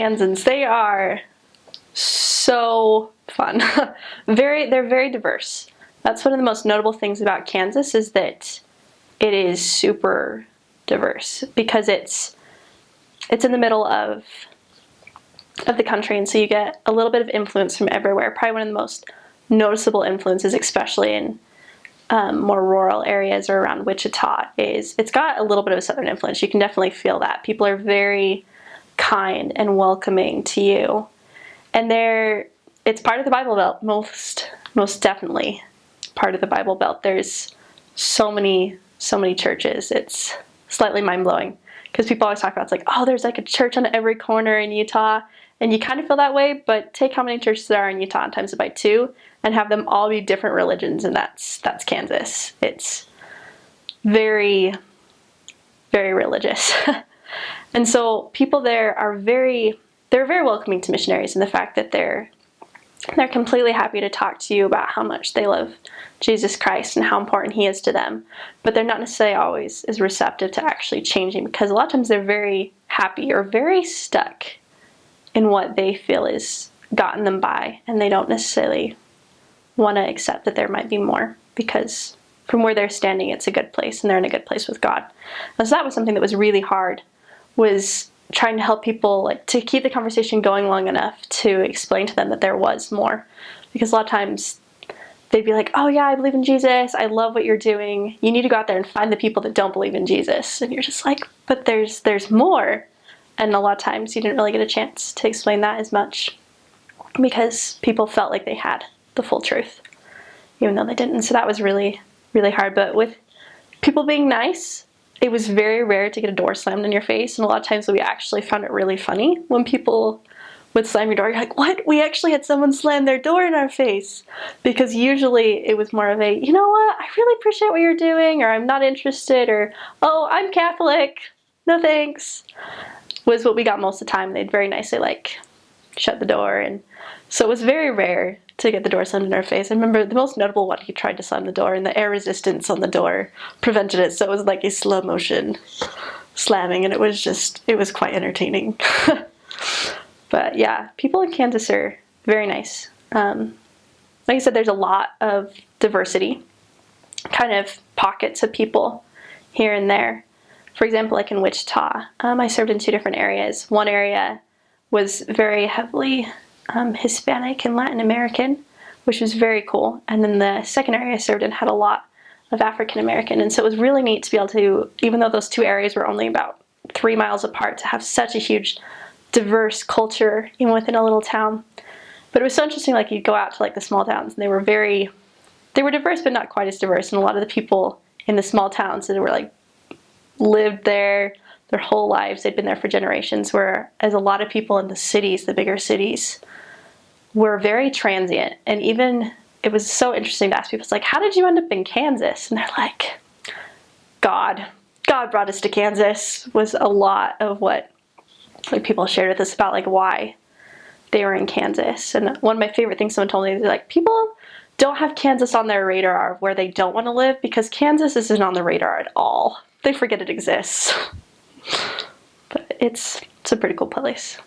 Kansans, they are so fun. They're very diverse. That's one of the most notable things about Kansas, is that it is super diverse because it's in the middle of the country, and so you get a little bit of influence from everywhere. Probably one of the most noticeable influences, especially in more rural areas or around Wichita, is it's got a little bit of a southern influence. You can definitely feel that. People are very kind and welcoming to you, and it's part of the Bible Belt, most definitely part of the Bible Belt. There's so many churches. It's slightly mind-blowing because people always talk about, it's like, oh, there's like a church on every corner in Utah, and you kind of feel that way, but take how many churches there are in Utah and times it by 2 and have them all be different religions, and that's Kansas. It's very, very religious. And so people there are very welcoming to missionaries, in the fact that they're completely happy to talk to you about how much they love Jesus Christ and how important he is to them. But they're not necessarily always as receptive to actually changing, because a lot of times they're very happy or very stuck in what they feel has gotten them by, and they don't necessarily want to accept that there might be more, because from where they're standing, it's a good place and they're in a good place with God. And so that was something that was really hard, was trying to help people, like, to keep the conversation going long enough to explain to them that there was more. Because a lot of times they'd be like, oh yeah, I believe in Jesus, I love what you're doing, you need to go out there and find the people that don't believe in Jesus. And you're just like, but there's more. And a lot of times you didn't really get a chance to explain that as much, because people felt like they had the full truth, even though they didn't. So that was really, really hard. But with people being nice, it was very rare to get a door slammed in your face. And a lot of times we actually found it really funny when people would slam your door. You're like, what? We actually had someone slam their door in our face. Because usually it was more of a, you know what, I really appreciate what you're doing, or I'm not interested, or, oh, I'm Catholic, no thanks, was what we got most of the time. They'd very nicely, like, shut the door. And so it was very rare to get the door slammed in our face. I remember the most notable one, he tried to slam the door and the air resistance on the door prevented it, so it was like a slow motion slamming, and it was quite entertaining. But yeah, people in Kansas are very nice. Like I said, there's a lot of diversity, kind of pockets of people here and there. For example, like in Wichita, I served in 2 different areas. One area was very heavily Hispanic and Latin American, which was very cool. And then the second area I served in had a lot of African American. And so it was really neat to be able to, even though those 2 areas were only about 3 miles apart, to have such a huge diverse culture even within a little town. But it was so interesting, like, you'd go out to like the small towns, and they were diverse, but not quite as diverse. And a lot of the people in the small towns that were like lived there their whole lives, they'd been there for generations, whereas a lot of people in the cities, the bigger cities, were very transient. And even, it was so interesting to ask people, it's like, how did you end up in Kansas? And they're like, God brought us to Kansas, was a lot of what, like, people shared with us about, like, why they were in Kansas. And one of my favorite things someone told me, they're like, people don't have Kansas on their radar of where they don't want to live, because Kansas isn't on the radar at all. They forget it exists. But it's a pretty cool place.